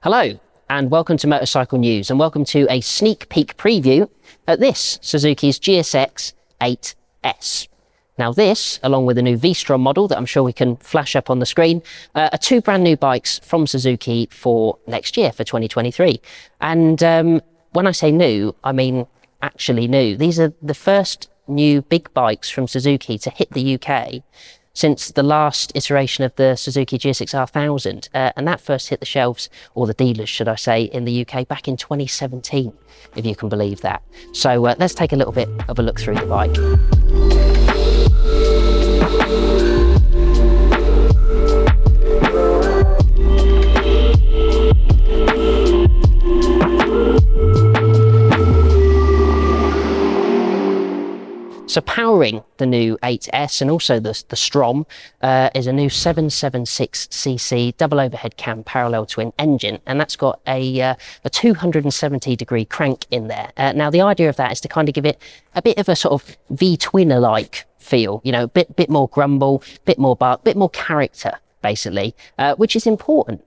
Hello and welcome to Motorcycle News, and welcome to a sneak peek preview at this Suzuki's GSX 8S. Now this, along with a new V-Strom model that I'm sure we can flash up on the screen, are two brand new bikes from Suzuki for next year, for 2023. And when I say new, I mean actually new. These are the first new big bikes from Suzuki to hit the UK since the last iteration of the Suzuki GSX-R 1000, and that first hit the shelves, or the dealers should I say, in the UK back in 2017, if you can believe that. So let's take a little bit of a look through the bike. So powering the new 8S and also the Strom is a new 776cc double overhead cam parallel twin engine, and that's got a 270-degree crank in there. Now the idea of that is to kind of give it a bit of a sort of V-twinner-like feel, you know, a bit more grumble, bit more bark, bit more character, basically, which is important,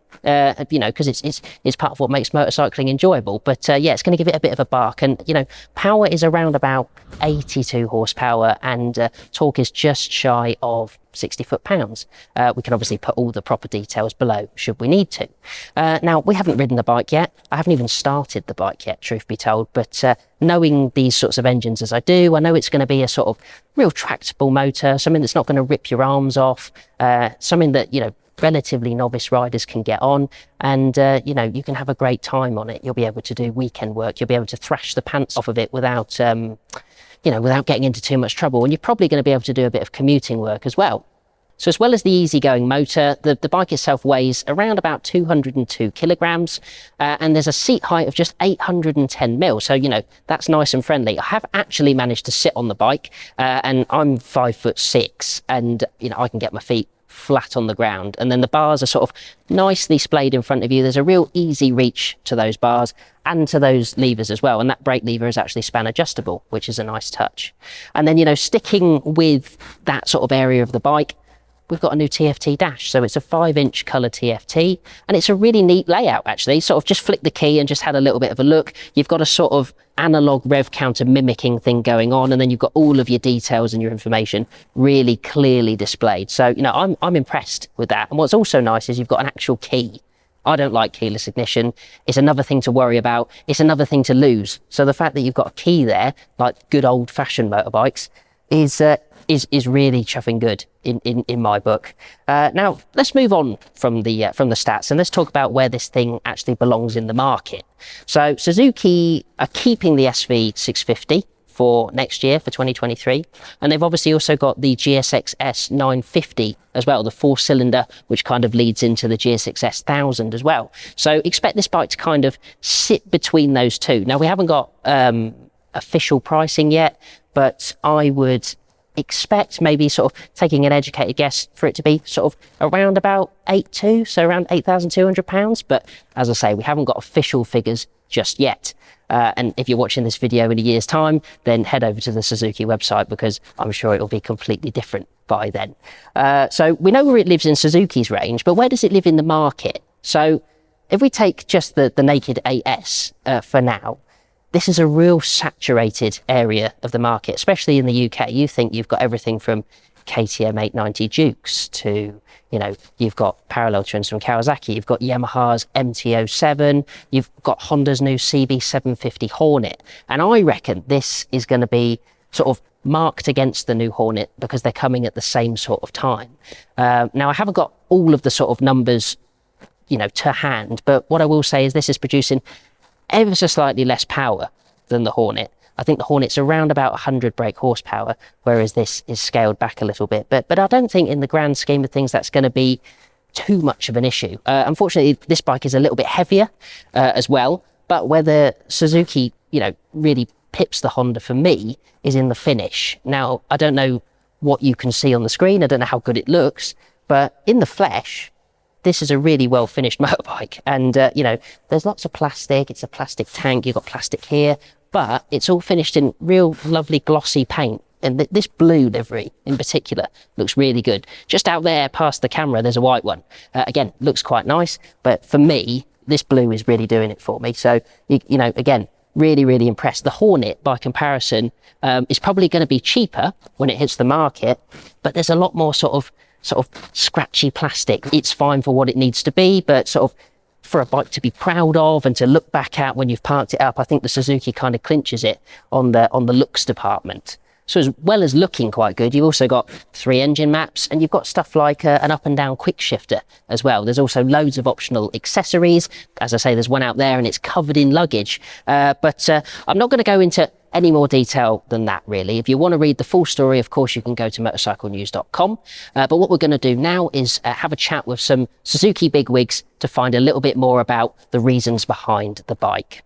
you know, because it's part of what makes motorcycling enjoyable. But yeah, it's going to give it a bit of a bark, and you know, power is around about 82 horsepower, and torque is just shy of 60 foot-pounds. We can obviously put all the proper details below should we need to. Now we haven't ridden the bike yet. I haven't even started the bike yet, truth be told, but knowing these sorts of engines as I do, I know it's going to be a sort of real tractable motor, something that's not going to rip your arms off, something that, you know, relatively novice riders can get on, and you know, you can have a great time on it. You'll be able to do weekend work, you'll be able to thrash the pants off of it without you know, without getting into too much trouble, and you're probably going to be able to do a bit of commuting work as well. So as well as the easygoing motor, the bike itself weighs around about 202 kilograms, and there's a seat height of just 810 mil. So, you know, that's nice and friendly. I have actually managed to sit on the bike, and I'm 5'6", and you know, I can get my feet flat on the ground, and then the bars are sort of nicely splayed in front of you. There's a real easy reach to those bars and to those levers as well, and that brake lever is actually span adjustable, which is a nice touch. And then, you know, sticking with that sort of area of the bike, we've got a new TFT dash. So it's a 5-inch colour TFT, and it's a really neat layout actually. Sort of just flick the key and just had a little bit of a look. You've got a sort of analog rev counter mimicking thing going on, and then you've got all of your details and your information really clearly displayed. So, you know, I'm impressed with that. And what's also nice is you've got an actual key. I don't like keyless ignition. It's another thing to worry about. It's another thing to lose. So the fact that you've got a key there, like good old fashioned motorbikes, is really chuffing good in my book. Now let's move on from the stats, and let's talk about where this thing actually belongs in the market. So Suzuki are keeping the SV650 for next year, for 2023, and they've obviously also got the GSX-S 950 as well, the 4-cylinder, which kind of leads into the GSX-S 1000 as well. So expect this bike to kind of sit between those two. Now we haven't got official pricing yet, but I would expect, maybe sort of taking an educated guess, for it to be sort of around about 8.2, so around £8,200. But as I say, we haven't got official figures just yet. And if you're watching this video in a year's time, then head over to the Suzuki website, because I'm sure it'll be completely different by then. So we know where it lives in Suzuki's range, but where does it live in the market? So if we take just the naked 8S for now, this is a real saturated area of the market, especially in the UK. You think you've got everything from KTM 890 Dukes to, you know, you've got parallel twins from Kawasaki, you've got Yamaha's MT-07, you've got Honda's new CB750 Hornet. And I reckon this is going to be sort of marked against the new Hornet because they're coming at the same sort of time. Now, I haven't got all of the sort of numbers, you know, to hand, but what I will say is this is producing ever so slightly less power than the Hornet. I think the Hornet's around about 100 brake horsepower, whereas this is scaled back a little bit. But I don't think in the grand scheme of things that's going to be too much of an issue. Unfortunately, this bike is a little bit heavier as well, but whether Suzuki, you know, really pips the Honda for me is in the finish. Now, I don't know what you can see on the screen. I don't know how good it looks, but in the flesh, this is a really well finished motorbike, and you know, there's lots of plastic. It's a plastic tank, you've got plastic here, but it's all finished in real lovely glossy paint. And this blue livery in particular looks really good. Just out there past the camera, there's a white one. Again, looks quite nice, but for me, this blue is really doing it for me. So, you know, again, really, really impressed. The Hornet, by comparison, is probably going to be cheaper when it hits the market, but there's a lot more sort of scratchy plastic. It's fine for what it needs to be, but sort of for a bike to be proud of and to look back at when you've parked it up, I think the Suzuki kind of clinches it on the looks department. So as well as looking quite good, you've also got 3 engine maps, and you've got stuff like an up and down quick shifter as well. There's also loads of optional accessories. As I say, there's one out there and it's covered in luggage. But I'm not going to go into any more detail than that, really. If you want to read the full story, of course, you can go to motorcyclenews.com. But what we're going to do now is have a chat with some Suzuki bigwigs to find a little bit more about the reasons behind the bike.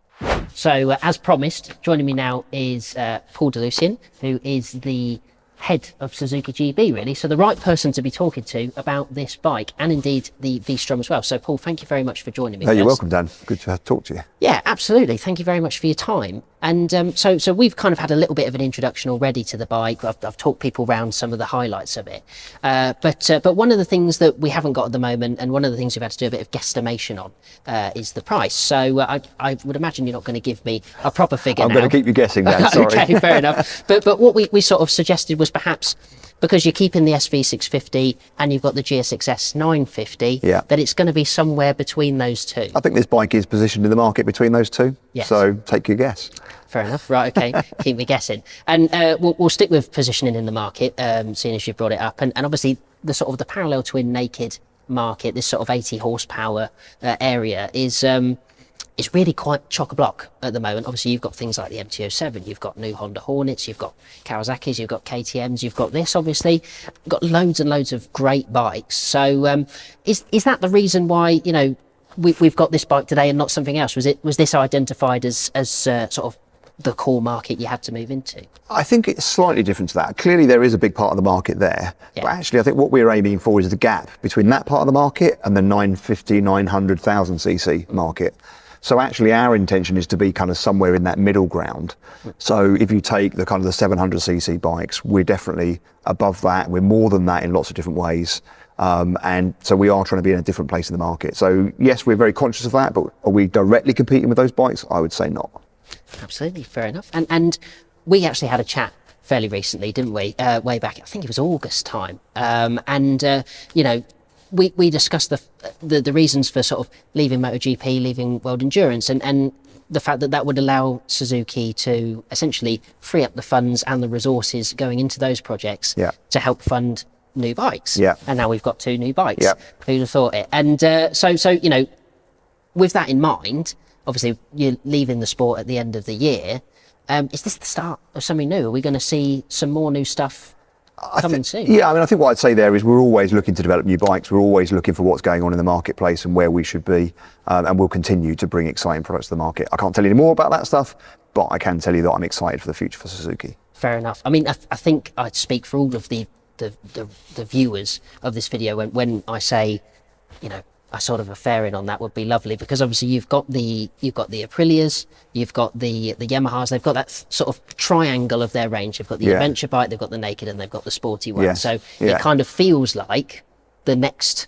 So, as promised, joining me now is Paul de Lucien, who is the head of Suzuki GB, really. So the right person to be talking to about this bike, and indeed the V-Strom as well. So, Paul, thank you very much for joining me. No, you're welcome, Dan. Good to talk to you. Yeah, absolutely. Thank you very much for your time. And so we've kind of had a little bit of an introduction already to the bike. I've talked people around some of the highlights of it. But one of the things that we haven't got at the moment, and one of the things we've had to do a bit of guesstimation on, is the price. So I would imagine you're not going to give me a proper figure now. I'm going to keep you guessing, Dan. Sorry. Okay, fair enough. But what we sort of suggested was perhaps, because you're keeping the SV650 and you've got the GSX-S 950, that it's going to be somewhere between those two. I think this bike is positioned in the market between those two. Yes. So take your guess. Fair enough. Right, okay. Keep me guessing. And we'll stick with positioning in the market, seeing as you've brought it up. And obviously the sort of the parallel twin naked market, this sort of 80 horsepower area is really quite chock-a-block at the moment. Obviously, you've got things like the MT-07, you've got new Honda Hornets, you've got Kawasaki's, you've got KTM's, you've got this, obviously. You've got loads and loads of great bikes. So is that the reason why, you know, we've got this bike today and not something else? Was this identified as sort of the core market you had to move into? I think it's slightly different to that. Clearly, there is a big part of the market there. Yeah. But actually, I think what we're aiming for is the gap between that part of the market and the 950, 900,000 cc market. So actually our intention is to be kind of somewhere in that middle ground. So if you take the kind of the 700cc bikes, we're definitely above that. We're more than that in lots of different ways. And so we are trying to be in a different place in the market. So yes, we're very conscious of that, but are we directly competing with those bikes? I would say not. Absolutely, fair enough. And we actually had a chat fairly recently, didn't we? Way back, I think it was August time. You know, we discussed the reasons for sort of leaving MotoGP, leaving World Endurance, and the fact that would allow Suzuki to essentially free up the funds and the resources going into those projects to help fund new bikes. Yeah. And now we've got 2 new bikes. Yeah. Who'd have thought it? And so you know, with that in mind, obviously you're leaving the sport at the end of the year. Is this the start of something new? Are we going to see some more new stuff coming soon? Yeah, I mean, I think what I'd say there is we're always looking to develop new bikes. We're always looking for what's going on in the marketplace and where we should be. And we'll continue to bring exciting products to the market. I can't tell you any more about that stuff, but I can tell you that I'm excited for the future for Suzuki. Fair enough. I mean, I think I'd speak for all of the viewers of this video when I say, you know, a sort of a fairing on that would be lovely, because obviously you've got the Aprilias, you've got the Yamahas. They've got that sort of triangle of their range. They've got the adventure bike, they've got the naked, and they've got the sporty one. Yes. So it kind of feels like the next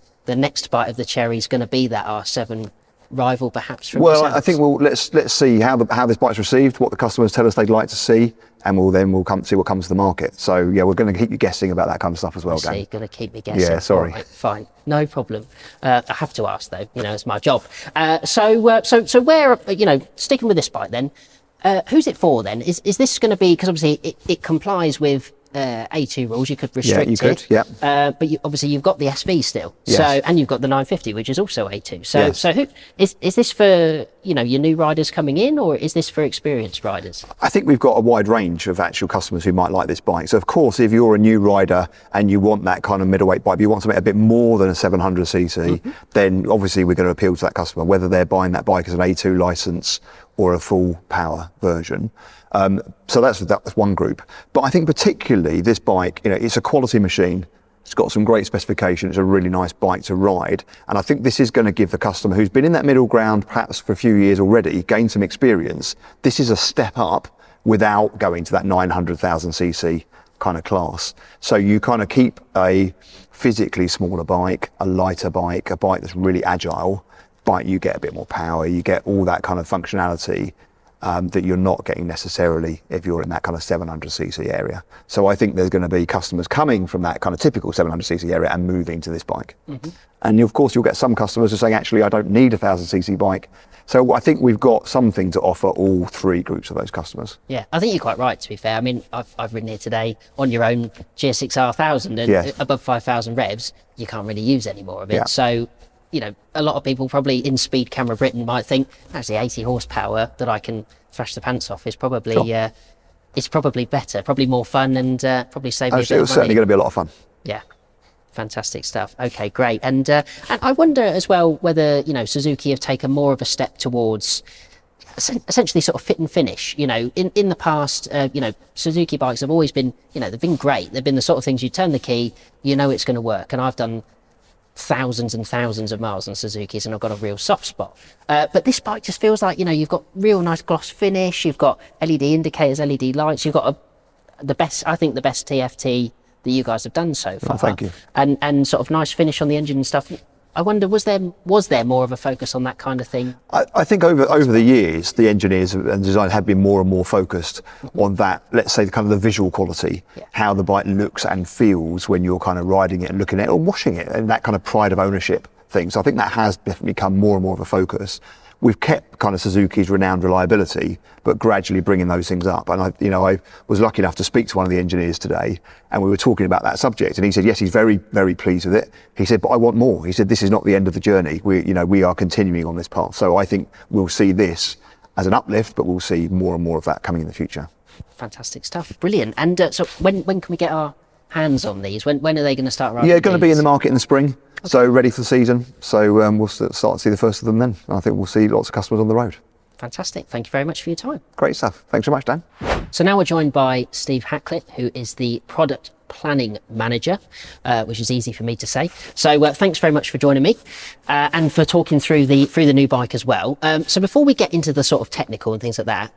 bite of the cherry is going to be that R7 rival, perhaps. From well, I think let's see how this bike's received, what the customers tell us they'd like to see, and we'll come see what comes to the market. So yeah, we're going to keep you guessing about that kind of stuff as well, Dan. You're going to keep me guessing. Yeah, sorry. Right, fine, no problem. I have to ask though, you know, it's my job. So where, you know, sticking with this bike then, who's it for then? Is this going to be, because obviously it complies with A2 rules, you could restrict it. But obviously you've got the SV still, so, and you've got the 950, which is also A2. So who is this for? You know, your new riders coming in, or is this for experienced riders? I think we've got a wide range of actual customers who might like this bike. So of course, if you're a new rider and you want that kind of middleweight bike, but you want something a bit more than a 700cc, then obviously we're going to appeal to that customer, whether they're buying that bike as an A2 license or a full power version. So that's one group. But I think particularly this bike, you know, it's a quality machine. It's got some great specifications. It's a really nice bike to ride. And I think this is going to give the customer who's been in that middle ground perhaps for a few years already, gained some experience. This is a step up without going to that 900,000cc kind of class. So you kind of keep a physically smaller bike, a lighter bike, a bike that's really agile, bike, you get a bit more power, you get all that kind of functionality that you're not getting necessarily if you're in that kind of 700cc area. So I think there's going to be customers coming from that kind of typical 700cc area and moving to this bike. And of course, you'll get some customers who are saying, actually, I don't need a 1000cc bike. So I think we've got something to offer all three groups of those customers. Yeah, I think you're quite right, to be fair. I mean, I've ridden here today on your own GSX-R 1000 and above 5,000 revs, you can't really use any more of it. Yeah. So, you know, a lot of people probably in Speed Camera Britain might think, actually 80 horsepower that I can thrash the pants off is probably it's probably better, probably more fun, and probably save me a bit of money. It's certainly going to be a lot of fun. Yeah. Fantastic stuff. Okay, great. And I wonder as well whether, you know, Suzuki have taken more of a step towards essentially sort of fit and finish. You know, in the past, you know, Suzuki bikes have always been, you know, they've been great. They've been the sort of things you turn the key, you know it's going to work. And I've done thousands and thousands of miles on Suzukis and I've got a real soft spot. But this bike just feels like, you know, you've got real nice gloss finish, you've got LED indicators, LED lights, you've got the best TFT that you guys have done so far. Oh, thank you. And sort of nice finish on the engine and stuff. I wonder, was there more of a focus on that kind of thing? I think over the years, the engineers and design have been more and more focused on that, let's say, the kind of the visual quality, how the bike looks and feels when you're kind of riding it and looking at it or washing it, and that kind of pride of ownership thing. So I think that has definitely become more and more of a focus. We've kept kind of Suzuki's renowned reliability, but gradually bringing those things up. And I was lucky enough to speak to one of the engineers today, and we were talking about that subject. And he said, yes, he's very, very pleased with it. He said, but I want more. He said, this is not the end of the journey. We are continuing on this path. So I think we'll see this as an uplift, but we'll see more and more of that coming in the future. Fantastic stuff. Brilliant. And so when can we get our hands on these? When are they going to start riding? Yeah, going to be in the market in the spring. Okay. So ready for the season. So we'll start to see the first of them then. I think we'll see lots of customers on the road. Fantastic. Thank you very much for your time. Great stuff. Thanks so much, Dan. So now we're joined by Steve Hacklett, who is the product planning manager, which is easy for me to say. So thanks very much for joining me and for talking through the new bike as well. So before we get into the sort of technical and things like that,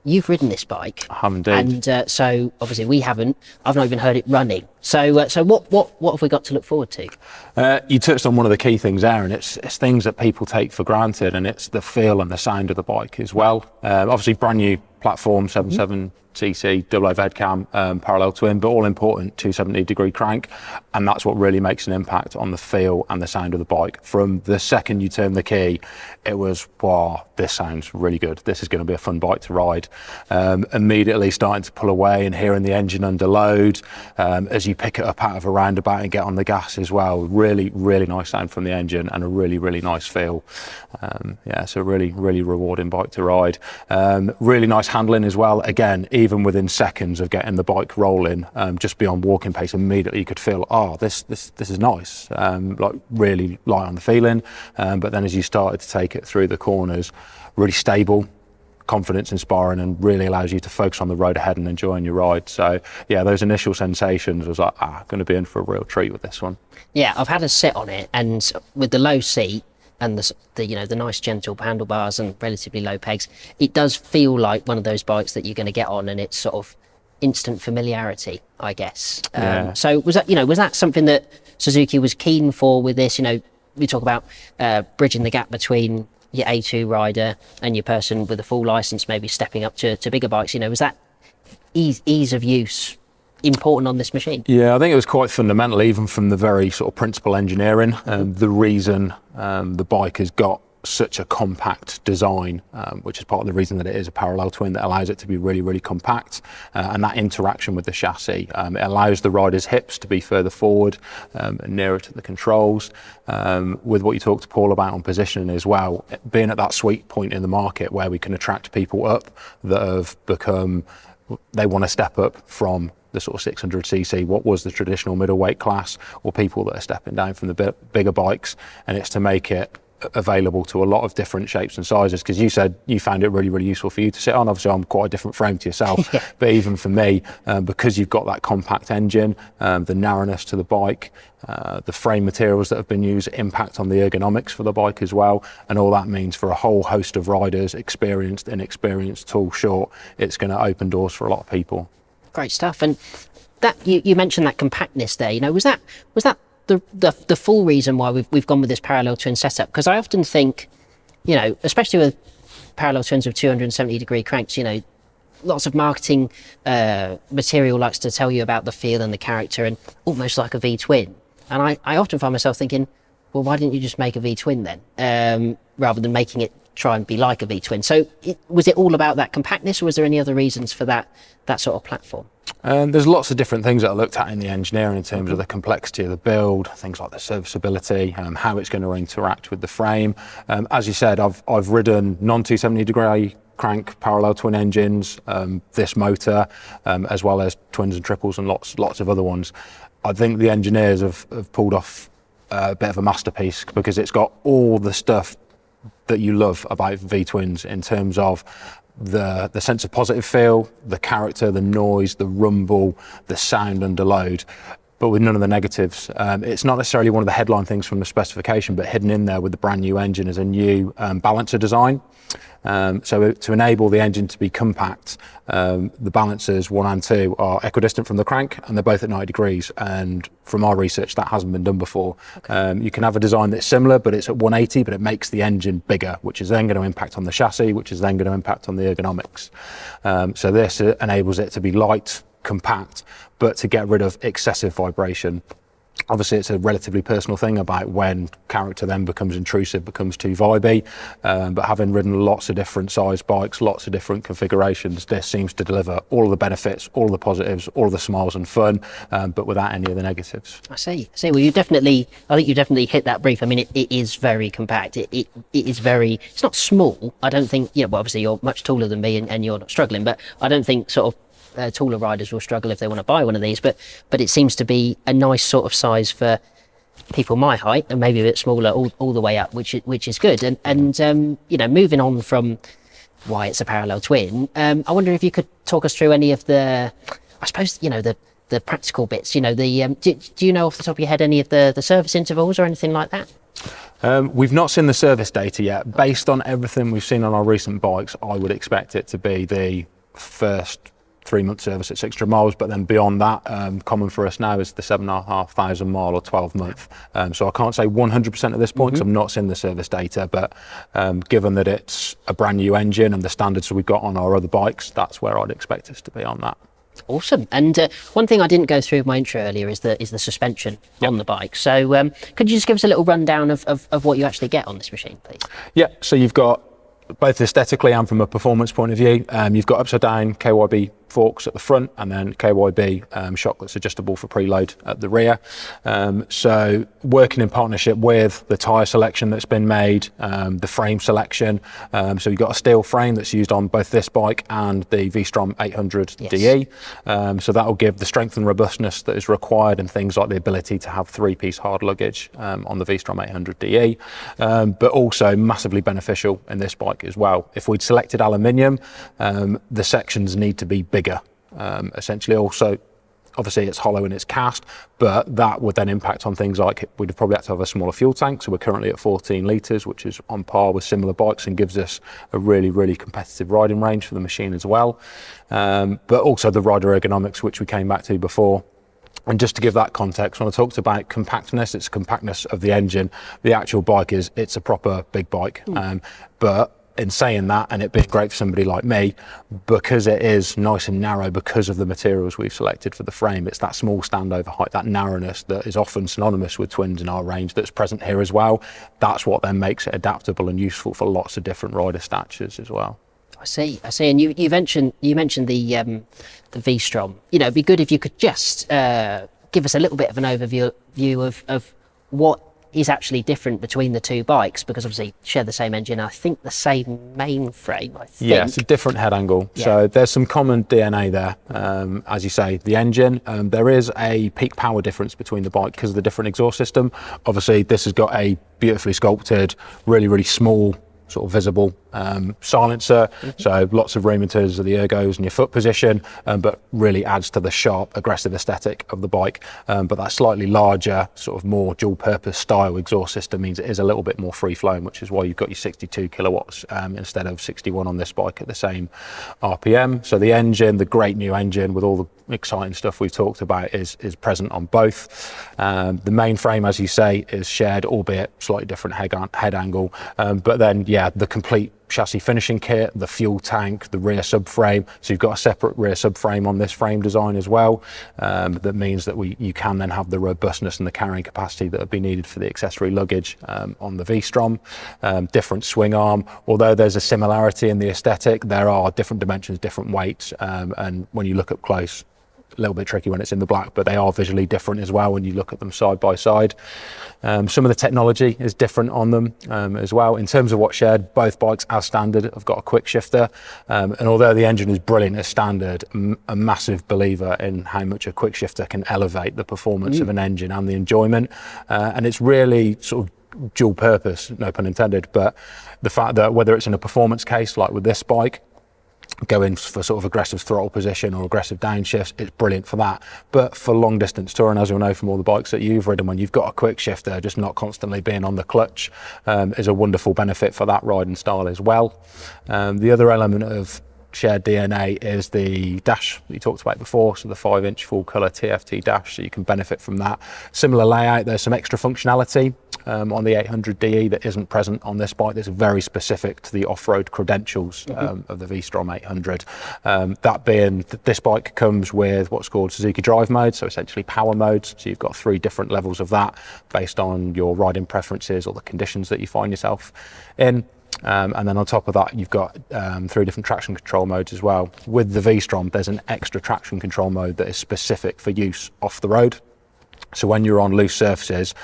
you've ridden this bike. I have indeed. And so obviously we haven't. I've not even heard it running. So what have we got to look forward to? You touched on one of the key things there, and it's things that people take for granted, and it's the feel and the sound of the bike as well. Obviously, brand new platform, 77cc, double overhead cam, parallel twin, but all important 270-degree crank, and that's what really makes an impact on the feel and the sound of the bike. From the second you turn the key, it was, wow, this sounds really good. This is going to be a fun bike to ride. Immediately starting to pull away and hearing the engine under load as you pick it up out of a roundabout and get on the gas as well. Really, really nice sound from the engine and a really, really nice feel. So really, really rewarding bike to ride. Really nice handling as well. Again, even within seconds of getting the bike rolling, just beyond walking pace, immediately you could feel, oh, this is nice. Like really light on the feeling. But then as you started to take it through the corners, really stable, confidence inspiring, and really allows you to focus on the road ahead and enjoying your ride. So yeah, those initial sensations was like, going to be in for a real treat with this one. Yeah, I've had a sit on it, and with the low seat and the nice gentle handlebars and relatively low pegs, it does feel like one of those bikes that you're going to get on and it's sort of instant familiarity, I guess. So was that something that Suzuki was keen for with this? You know, we talk about bridging the gap between your A2 rider and your person with a full license, maybe stepping up to bigger bikes. You know, was that ease of use important on this machine? Yeah, I think it was quite fundamental, even from the very sort of principal engineering. The reason the bike has got such a compact design, which is part of the reason that it is a parallel twin, that allows it to be really, really compact, and that interaction with the chassis. It allows the rider's hips to be further forward and nearer to the controls. With what you talked to Paul about on positioning as well, being at that sweet point in the market where we can attract people up that have become, they want to step up from the sort of 600cc, what was the traditional middleweight class, or people that are stepping down from the bigger bikes, and it's to make it available to a lot of different shapes and sizes. Because you said you found it really, really useful for you to sit on. Obviously I'm quite a different frame to yourself, but even for me, because you've got that compact engine, the narrowness to the bike, the frame materials that have been used impact on the ergonomics for the bike as well, and all that means for a whole host of riders, experienced, inexperienced, tall, short, it's going to open doors for a lot of people. Great stuff. And that you mentioned that compactness there. You know, was that the full reason why we've gone with this parallel twin setup? Because I often think, especially with parallel twins with 270-degree cranks, lots of marketing material likes to tell you about the feel and the character, and almost like a V-twin. And I often find myself thinking, well, why didn't you just make a V-twin then, rather than making it try and be like a V-twin? So was it all about that compactness, or was there any other reasons for that sort of platform? There's lots of different things that I looked at in the engineering in terms of the complexity of the build, things like the serviceability, how it's going to interact with the frame. As you said, I've ridden non-270-degree crank parallel twin engines, this motor, as well as twins and triples and lots of other ones. I think the engineers have pulled off a bit of a masterpiece, because it's got all the stuff that you love about V-twins in terms of the sense of positive feel, the character, the noise, the rumble, the sound under load, but with none of the negatives. It's not necessarily one of the headline things from the specification, but hidden in there with the brand new engine is a new balancer design. So to enable the engine to be compact, the balancers 1 and 2 are equidistant from the crank, and they're both at 90 degrees. And from our research, that hasn't been done before. Okay. You can have a design that's similar, but it's at 180, but it makes the engine bigger, which is then going to impact on the chassis, which is then going to impact on the ergonomics. So this enables it to be light, compact, but to get rid of excessive vibration. Obviously, it's a relatively personal thing about when character then becomes intrusive, becomes too vibey. But having ridden lots of different size bikes, lots of different configurations, this seems to deliver all of the benefits, all of the positives, all of the smiles and fun, but without any of the negatives. I see. Well, I think you definitely hit that brief. I mean, it is very compact. It is very, it's not small. I don't think, well, obviously you're much taller than me and you're not struggling, but I don't think sort of taller riders will struggle if they want to buy one of these, but it seems to be a nice sort of size for people my height, and maybe a bit smaller all the way up, which is good. And moving on from why it's a parallel twin, I wonder if you could talk us through any of the, I suppose, the practical bits. Do you know off the top of your head any of the service intervals or anything like that? We've not seen the service data yet. Based on everything we've seen on our recent bikes, I would expect it to be the first 3-month service at 600 miles, but then beyond that, common for us now is the 7,500 mile or 12-month. So I can't say 100% at this point, because I've not seen the service data, but given that it's a brand new engine and the standards we've got on our other bikes, that's where I'd expect us to be on that. Awesome. And one thing I didn't go through in my intro earlier is the suspension on the bike. So could you just give us a little rundown of what you actually get on this machine, please? Yeah, so you've got, both aesthetically and from a performance point of view, you've got upside down KYB forks at the front, and then KYB shock that's adjustable for preload at the rear. So working in partnership with the tyre selection that's been made, the frame selection. So you've got a steel frame that's used on both this bike and the V-Strom 800 DE. So that will give the strength and robustness that is required, and things like the ability to have 3-piece hard luggage on the V-Strom 800 DE, but also massively beneficial in this bike as well. If we'd selected aluminium, the sections need to be bigger. Essentially, also, obviously it's hollow and it's cast, but that would then impact on things like we'd probably have to have a smaller fuel tank. So we're currently at 14 litres, which is on par with similar bikes and gives us a really, really competitive riding range for the machine as well. But also the rider ergonomics, which we came back to before. And just to give that context, when I talked about compactness, it's compactness of the engine. The actual bike it's a proper big bike. But in saying that, and it being great for somebody like me, because it is nice and narrow because of the materials we've selected for the frame, it's that small standover height, that narrowness that is often synonymous with twins in our range that's present here as well. That's what then makes it adaptable and useful for lots of different rider statures as well. I see. And you mentioned the V-Strom. It'd be good if you could just give us a little bit of an overview of what is actually different between the two bikes, because obviously share the same engine, I think the same mainframe, I think. Yeah, it's a different head angle. Yeah. So there's some common DNA there. As you say, the engine, there is a peak power difference between the bike because of the different exhaust system. Obviously, this has got a beautifully sculpted, really, really small, sort of visible silencer, so lots of room in terms of the ergos and your foot position, but really adds to the sharp, aggressive aesthetic of the bike. But that slightly larger, sort of more dual purpose style exhaust system means it is a little bit more free flowing, which is why you've got your 62 kilowatts instead of 61 on this bike at the same RPM. So the engine, the great new engine with all the exciting stuff we've talked about is present on both. The main frame, as you say, is shared, albeit slightly different head angle. But then, yeah, the complete chassis finishing kit, the fuel tank, the rear subframe. So you've got a separate rear subframe on this frame design as well. That means that you can then have the robustness and the carrying capacity that would be needed for the accessory luggage on the V-Strom. Different swing arm. Although there's a similarity in the aesthetic, there are different dimensions, different weights, and when you look up close, a little bit tricky when it's in the black, but they are visually different as well when you look at them side by side. Some of the technology is different on them as well. In terms of what's shared, both bikes as standard have got a quick shifter, and although the engine is brilliant as standard, a massive believer in how much a quick shifter can elevate the performance of an engine and the enjoyment, and it's really sort of dual purpose, no pun intended, but the fact that whether it's in a performance case like with this bike, going for sort of aggressive throttle position or aggressive downshifts, it's brilliant for that. But for long distance touring, as you'll know from all the bikes that you've ridden, when you've got a quick shifter, just not constantly being on the clutch is a wonderful benefit for that riding style as well. The other element of shared DNA is the dash that you talked about before, so the 5-inch full colour TFT dash, so you can benefit from that. Similar layout, there's some extra functionality on the 800DE that isn't present on this bike. That's very specific to the off-road credentials of the V-Strom 800. That being, this bike comes with what's called Suzuki Drive mode, so essentially power modes. So you've got 3 different levels of that based on your riding preferences or the conditions that you find yourself in. And then on top of that, you've got 3 different traction control modes as well. With the V-Strom, there's an extra traction control mode that is specific for use off the road. So when you're on loose surfaces,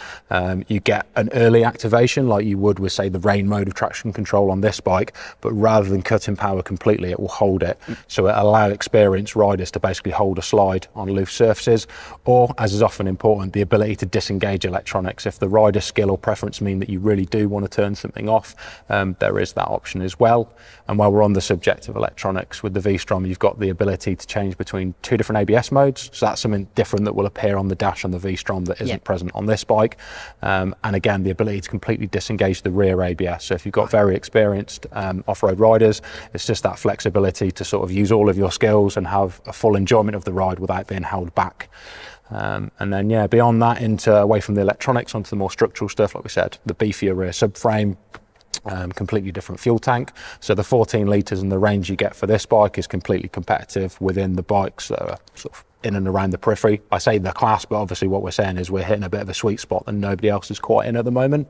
you get an early activation like you would with, say, the rain mode of traction control on this bike, but rather than cutting power completely, it will hold it. So it allows experienced riders to basically hold a slide on loose surfaces, or, as is often important, the ability to disengage electronics. If the rider's skill or preference mean that you really do want to turn something off, there is that option as well. And while we're on the subject of electronics, with the V-Strom, you've got the ability to change between 2 different ABS modes. So that's something different that will appear on the dash on the V-Strom that isn't present on this bike. And again, the ability to completely disengage the rear ABS. So if you've got very experienced off-road riders, it's just that flexibility to sort of use all of your skills and have a full enjoyment of the ride without being held back. And then, yeah, beyond that, away from the electronics onto the more structural stuff, like we said, the beefier rear subframe, completely different fuel tank. So the 14 litres and the range you get for this bike is completely competitive within the bikes that are sort of in and around the periphery. I say the class, but obviously what we're saying is we're hitting a bit of a sweet spot that nobody else is quite in at the moment.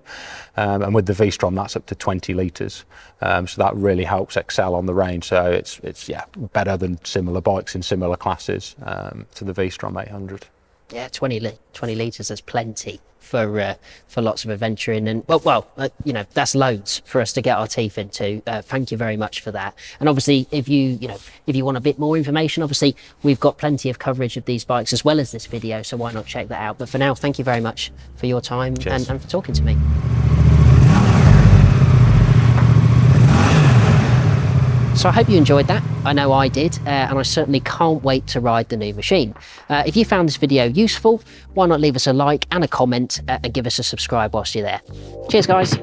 And with the V-Strom, that's up to 20 litres. So that really helps excel on the range. So it's better than similar bikes in similar classes to the V-Strom 800. Yeah, 20 litres is plenty for lots of adventuring, and that's loads for us to get our teeth into. Thank you very much for that. And obviously, if you want a bit more information, obviously we've got plenty of coverage of these bikes as well as this video, so why not check that out. But for now, thank you very much for your time and for talking to me. So I hope you enjoyed that. I know I did, and I certainly can't wait to ride the new machine. If you found this video useful, why not leave us a like and a comment and give us a subscribe whilst you're there. Cheers, guys.